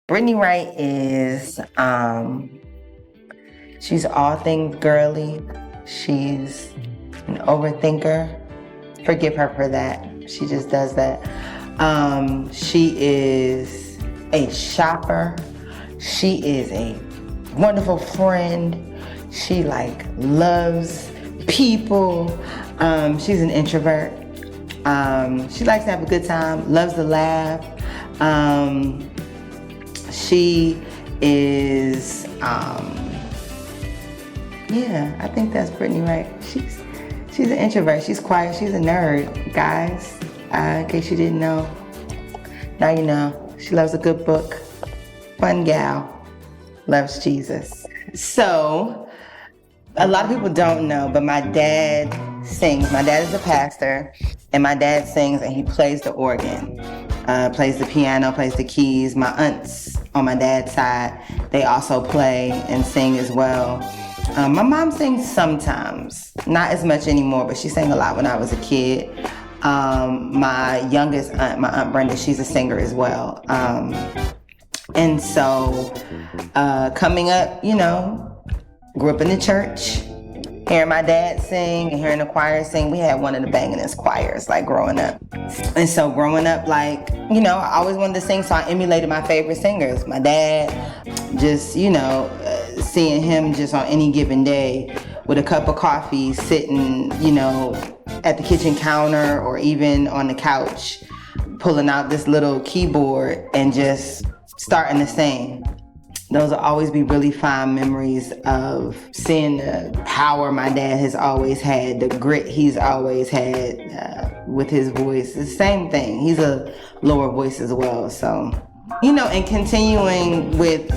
Brittney Wright is, she's all things girly. She's an overthinker. Forgive her for that. She just does that. She is a shopper. She is a wonderful friend. She loves people. She's an introvert. She likes to have a good time, loves to laugh. She is, I think that's Brittney Wright. She's an introvert. She's quiet. She's a nerd, guys. In case you didn't know, now you know. She loves a good book. Fun gal. Loves Jesus. So, a lot of people don't know, but my dad sings. My dad is a pastor, and my dad sings, and he plays the organ. Plays the piano, plays the keys. My aunts on my dad's side, they also play and sing as well. My mom sings sometimes, not as much anymore, but she sang a lot when I was a kid. My youngest aunt, my Aunt Brenda, she's a singer as well. And so coming up, grew up in the church, hearing my dad sing and hearing the choir sing. We had one of the bangingest choirs, growing up. And so growing up, I always wanted to sing, so I emulated my favorite singers. My dad, just, seeing him just on any given day with a cup of coffee, sitting, at the kitchen counter or even on the couch, pulling out this little keyboard and just starting to sing. Those will always be really fond memories of seeing the power my dad has always had, the grit he's always had with his voice. The same thing. He's a lower voice as well. So, and continuing with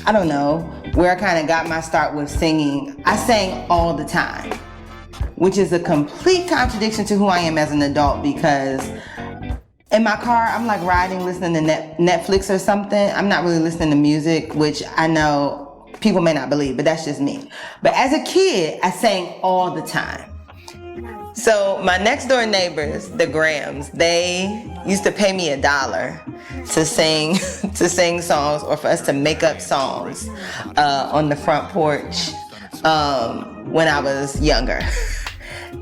I don't know, where I kind of got my start with singing. I sang all the time, which is a complete contradiction to who I am as an adult, because in my car, I'm riding, listening to Netflix or something. I'm not really listening to music, which I know people may not believe, but that's just me. But as a kid, I sang all the time. So my next door neighbors, the Grahams, they used to pay me $1 to sing songs, or for us to make up songs on the front porch when I was younger.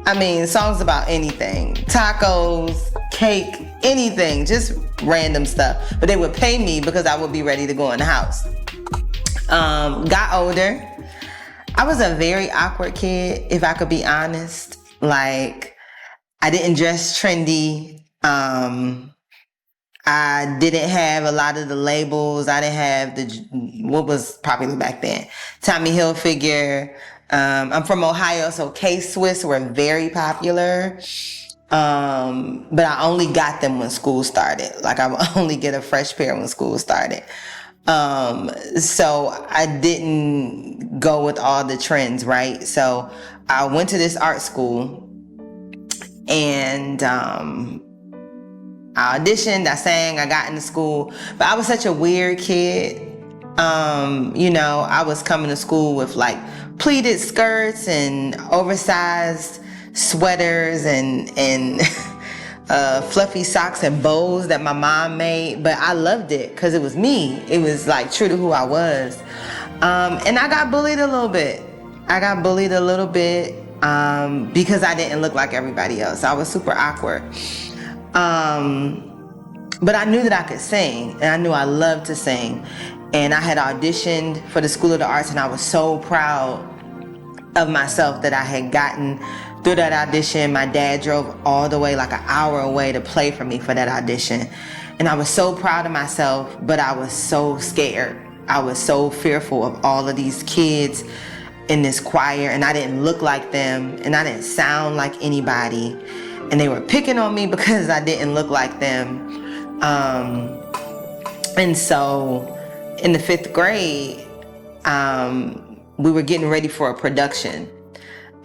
I mean, songs about anything, tacos, cake, anything, just random stuff. But they would pay me because I would be ready to go in the house. Got older. I was a very awkward kid, if I could be honest. I didn't dress trendy. I didn't have a lot of the labels. I didn't have what was popular back then, Tommy Hilfiger. I'm from Ohio, so K-Swiss were very popular. But I only got them when school started. I would only get a fresh pair when school started. So I didn't go with all the trends, right? So I went to this art school, and I auditioned, I sang, I got into school, but I was such a weird kid. I was coming to school with pleated skirts and oversized sweaters and fluffy socks and bows that my mom made, but I loved it because it was me. It was true to who I was. And I got bullied a little bit. Because I didn't look like everybody else. I was super awkward. But I knew that I could sing, and I knew I loved to sing. And I had auditioned for the School of the Arts, and I was so proud of myself that I had gotten through that audition. My dad drove all the way, an hour away, to play for me for that audition. And I was so proud of myself, but I was so scared. I was so fearful of all of these kids in this choir, and I didn't look like them, and I didn't sound like anybody. And they were picking on me because I didn't look like them. And so in the 5th grade, we were getting ready for a production,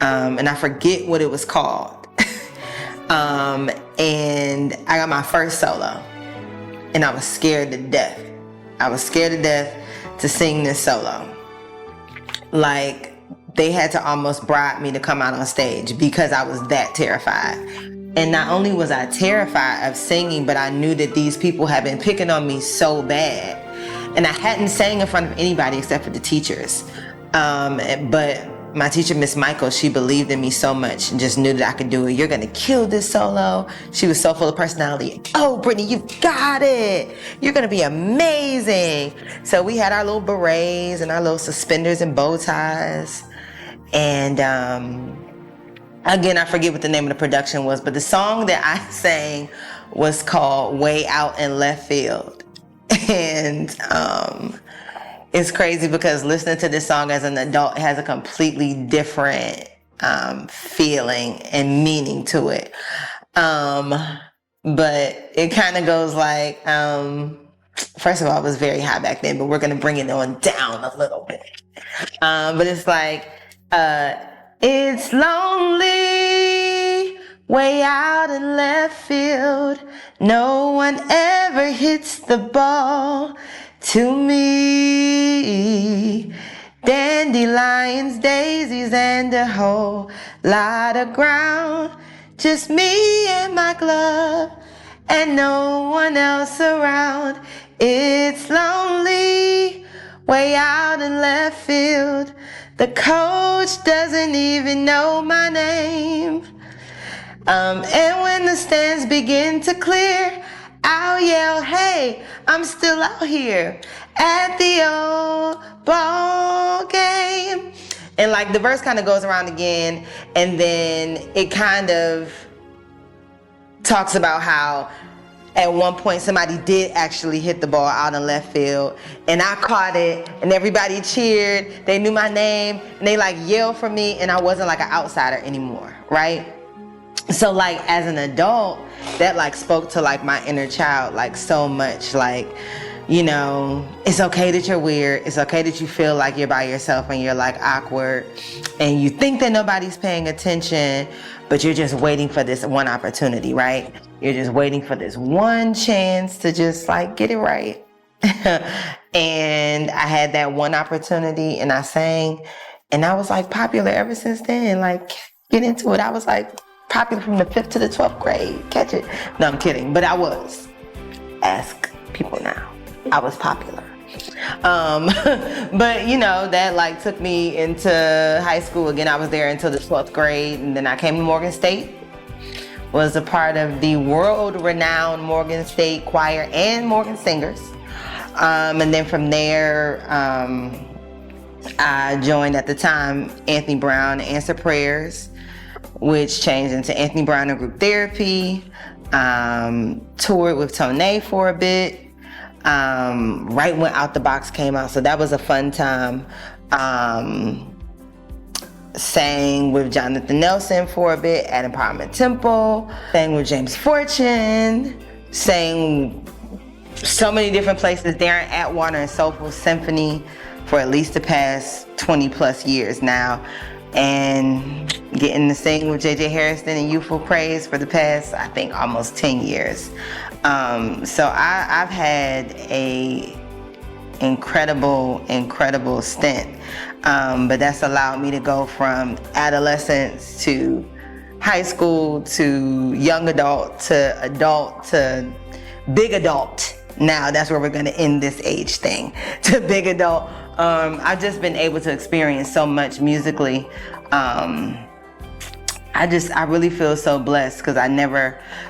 and I forget what it was called. And I got my first solo, and I was scared to death. I was scared to death to sing this solo. Like, they had to almost bribe me to come out on stage because I was that terrified. And not only was I terrified of singing, but I knew that these people had been picking on me so bad. And I hadn't sang in front of anybody except for the teachers. But my teacher, Miss Michael, she believed in me so much and just knew that I could do it. You're gonna kill this solo. She was so full of personality. Oh, Brittney, you've got it. You're gonna be amazing. So we had our little berets and our little suspenders and bow ties. And again, I forget what the name of the production was, but the song that I sang was called Way Out in Left Field. And it's crazy because listening to this song as an adult has a completely different feeling and meaning to it. But it kind of goes like, first of all, it was very high back then, but we're going to bring it on down a little bit. But it's like, it's lonely way out in left field. No one ever hits the ball to me. Dandelions, daisies, and a whole lot of ground. Just me and my glove, and no one else around. It's lonely way out in left field. The coach doesn't even know my name. And when the stands begin to clear, I'll yell, hey, I'm still out here at the old ball game. And like the verse kind of goes around again, and then it kind of talks about how at one point somebody did actually hit the ball out in left field, and I caught it, and everybody cheered. They knew my name, and they like yelled for me, and I wasn't like an outsider anymore, right? So like as an adult, that like spoke to like my inner child like so much. Like, you know, it's okay that you're weird. It's okay that you feel like you're by yourself and you're like awkward, and you think that nobody's paying attention, but you're just waiting for this one opportunity, right? You're just waiting for this one chance to just like get it right. And I had that one opportunity, and I sang, and I was like popular ever since then. Like, get into it. I was like popular from the 5th to the 12th grade. Catch it. No, I'm kidding. But I was. Ask people now. I was popular. But you know, that like took me into high school. Again, I was there until the 12th grade, and then I came to Morgan State. Was a part of the world-renowned Morgan State Choir and Morgan Singers. And then from there, I joined at the time Anthony Brown Answer Prayers, which changed into Anthony Brown and Group Therapy. Toured with Tone for a bit. Right when Out the Box came out, so that was a fun time. Sang with Jonathan Nelson for a bit at Empowerment Temple. Sang with James Fortune. Sang so many different places. Darren Atwater and Soulful Symphony for at least the past 20 plus years now. And getting to sing with J.J. Harrison and Youthful Praise for the past, I think, almost 10 years. So I've had a incredible stint. But that's allowed me to go from adolescence to high school to young adult to big adult. Now that's where we're going to end this age thing, to big adult. I've just been able to experience so much musically. I really feel so blessed because I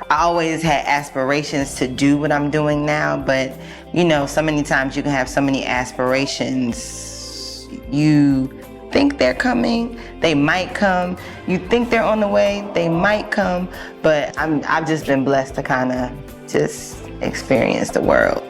always had aspirations to do what I'm doing now, but you know, so many times you can have so many aspirations. You think they're coming, they might come. You think they're on the way, they might come. But I've just been blessed to kind of just experience the world.